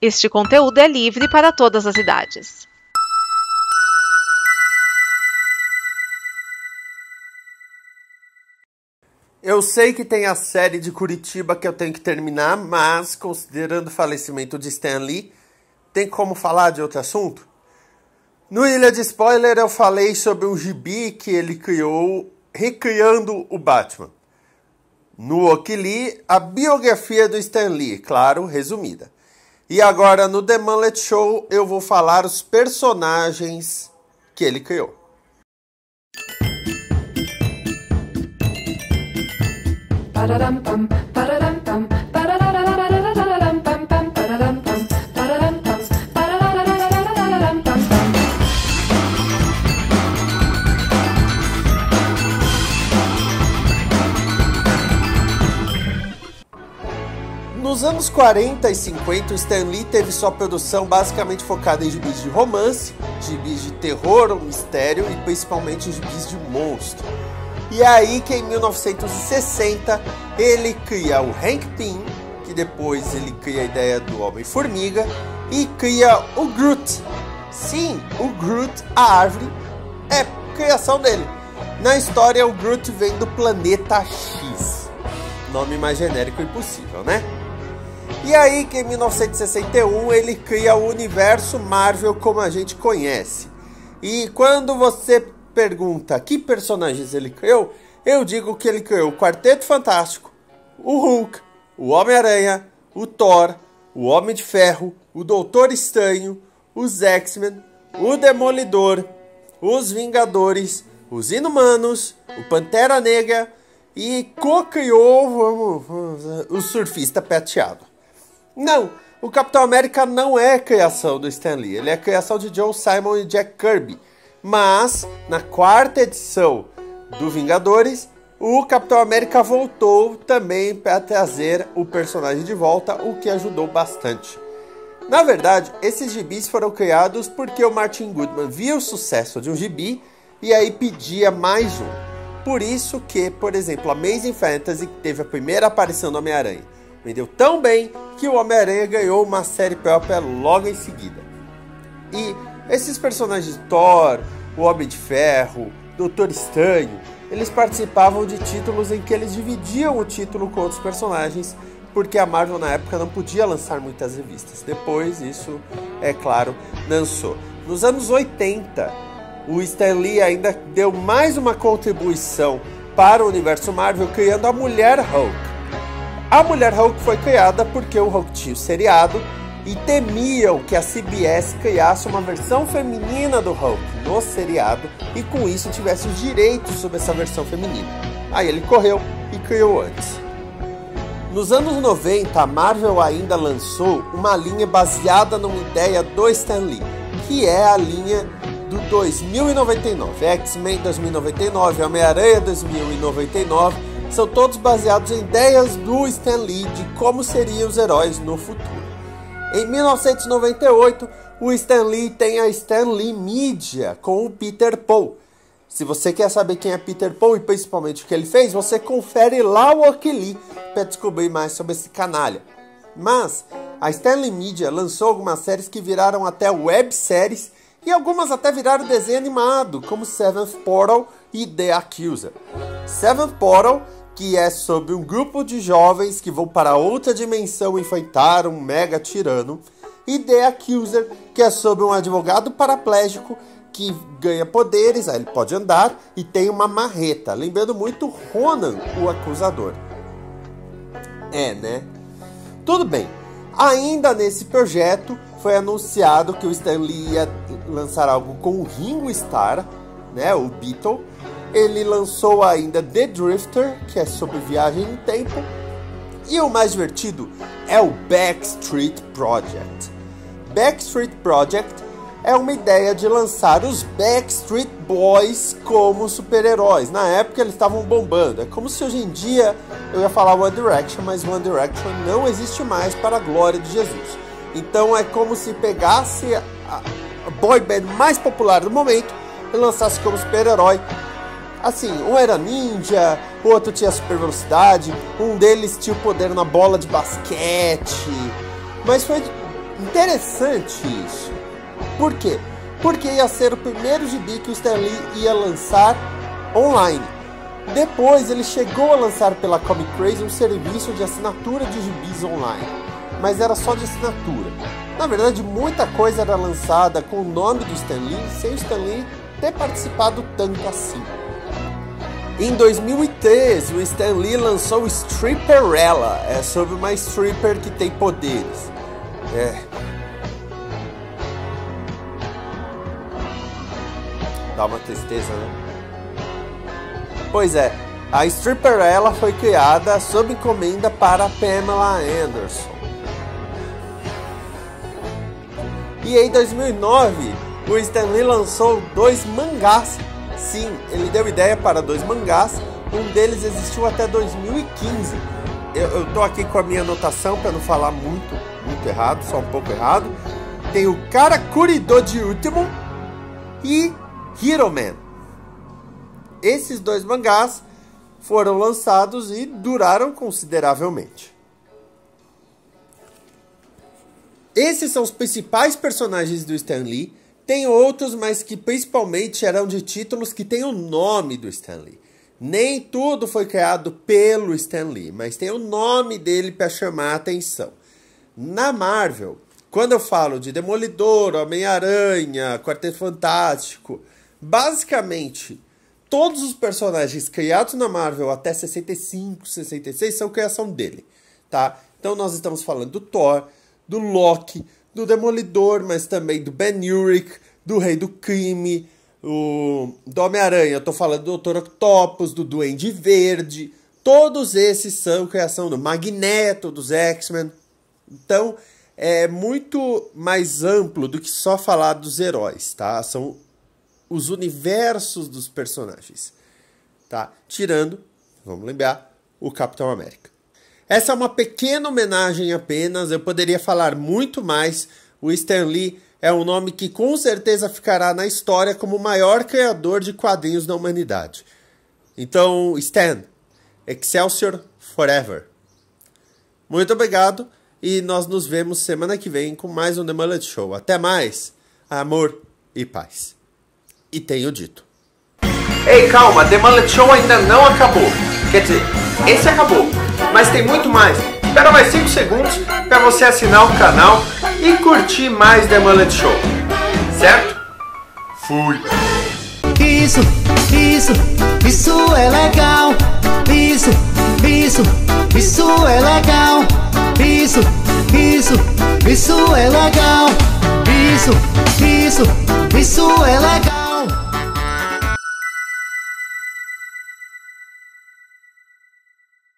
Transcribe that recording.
Este conteúdo é livre para todas as idades. Eu sei que tem a série de Curitiba que eu tenho que terminar, mas considerando o falecimento de Stan Lee, tem como falar de outro assunto? No Ilha de Spoiler eu falei sobre um gibi que ele criou recriando o Batman. No Okili, a biografia do Stan Lee, claro, resumida. E agora no The Mullet Show eu vou falar os personagens que ele criou. Nos anos 40 e 50, o Stan Lee teve sua produção basicamente focada em gibis de romance, gibis de terror ou mistério e principalmente gibis de monstro. E é aí que em 1960 ele cria o Hank Pym, que depois ele cria a ideia do Homem-Formiga, e cria o Groot. Sim, o Groot, a árvore, é criação dele. Na história, o Groot vem do planeta X. Nome mais genérico impossível, né? E aí que em 1961 ele cria o universo Marvel como a gente conhece. E quando você pergunta que personagens ele criou, eu digo que ele criou o Quarteto Fantástico, o Hulk, o Homem-Aranha, o Thor, o Homem de Ferro, o Doutor Estranho, os X-Men, o Demolidor, os Vingadores, os Inumanos, o Pantera Negra e co-criou o Surfista Prateado. Não, o Capitão América não é criação do Stan Lee, ele é criação de Joe Simon e Jack Kirby. Mas, na quarta edição do Vingadores, o Capitão América voltou também para trazer o personagem de volta, o que ajudou bastante. Na verdade, esses gibis foram criados porque o Martin Goodman viu o sucesso de um gibi e aí pedia mais um. Por isso que, por exemplo, Amazing Fantasy, que teve a primeira aparição do Homem-Aranha, vendeu tão bem que o Homem-Aranha ganhou uma série própria logo em seguida. E esses personagens Thor, o Homem de Ferro, Doutor Estranho, eles participavam de títulos em que eles dividiam o título com outros personagens, porque a Marvel na época não podia lançar muitas revistas. Depois isso, é claro, lançou. Nos anos 80, o Stan Lee ainda deu mais uma contribuição para o universo Marvel, criando a Mulher Hulk. A Mulher Hulk foi criada porque o Hulk tinha o seriado e temiam que a CBS criasse uma versão feminina do Hulk no seriado e com isso tivesse os direitos sobre essa versão feminina. Aí ele correu e criou antes. Nos anos 90, a Marvel ainda lançou uma linha baseada numa ideia do Stan Lee, que é a linha do 2099. X-Men 2099, Homem-Aranha 2099, são todos baseados em ideias do Stan Lee de como seriam os heróis no futuro. Em 1998, o Stan Lee tem a Stan Lee Media com o Peter Paul. Se você quer saber quem é Peter Paul e principalmente o que ele fez, você confere lá o Okili para descobrir mais sobre esse canalha. Mas a Stan Lee Media lançou algumas séries que viraram até webséries e algumas até viraram desenho animado, como Seventh Portal e The Accuser. Seventh Portal, que é sobre um grupo de jovens que vão para outra dimensão enfrentar um mega tirano, e The Accuser, que é sobre um advogado paraplégico que ganha poderes, aí ele pode andar e tem uma marreta, lembrando muito Ronan, o acusador. Né? Tudo bem. Ainda nesse projeto, foi anunciado que o Stan Lee ia lançar algo com o Ringo Starr, né, o Beatle. Ele lançou ainda The Drifter, que é sobre viagem no tempo. E o mais divertido é o Backstreet Project. Backstreet Project é uma ideia de lançar os Backstreet Boys como super-heróis. Na época eles estavam bombando. É como se hoje em dia eu ia falar One Direction, mas One Direction não existe mais para a glória de Jesus. Então é como se pegasse a boy band mais popular do momento e lançasse como super-herói. Assim, um era ninja, o outro tinha super velocidade, um deles tinha o poder na bola de basquete. Mas foi Interessante isso. Por quê? Porque ia ser o primeiro gibi que o Stan Lee ia lançar online. Depois ele chegou a lançar pela Comic Crazy um serviço de assinatura de gibis online, mas era só de assinatura. Na verdade, muita coisa era lançada com o nome do Stan Lee, sem o Stan Lee ter participado tanto assim. Em 2013, o Stan Lee lançou Stripperella, sobre uma stripper que tem poderes. Dá uma tristeza, né? Pois é, a Stripperella foi criada sob encomenda para Pamela Anderson. E em 2009, o Stan Lee lançou 2 mangás. Sim, ele deu ideia para 2 mangás, um deles existiu até 2015. Eu tô aqui com a minha anotação para não falar muito errado, só um pouco errado. Tem o Karakuri Doji Ultimo e Hero Man. Esses 2 mangás foram lançados e duraram consideravelmente. Esses são os principais personagens do Stan Lee. Tem outros, mas que principalmente eram de títulos que tem o nome do Stan Lee. Nem tudo foi criado pelo Stan Lee, mas tem o nome dele para chamar a atenção. Na Marvel, quando eu falo de Demolidor, Homem-Aranha, Quarteto Fantástico, basicamente todos os personagens criados na Marvel até 65, 66 são criação dele, tá? Então nós estamos falando do Thor, do Loki, do Demolidor, mas também do Ben Urich, do Rei do Crime, do Homem-Aranha. Eu tô falando do Dr. Octopus, do Duende Verde. Todos esses são criação do Magneto, dos X-Men. Então, é muito mais amplo do que só falar dos heróis, tá? São os universos dos personagens, tá? Tirando, vamos lembrar, o Capitão América. Essa é uma pequena homenagem apenas, eu poderia falar muito mais. O Stan Lee é um nome que com certeza ficará na história como o maior criador de quadrinhos da humanidade. Então, Stan, Excelsior Forever. Muito obrigado e nós nos vemos semana que vem com mais um The Mullet Show. Até mais, amor e paz. E tenho dito. Ei, calma, The Mullet Show ainda não acabou. Quer dizer, esse acabou, mas tem muito mais. Espera mais 5 segundos para você assinar o canal e curtir mais The Mullet Show. Certo? Fui! Isso é legal. Isso é legal. Isso é legal. Isso é legal.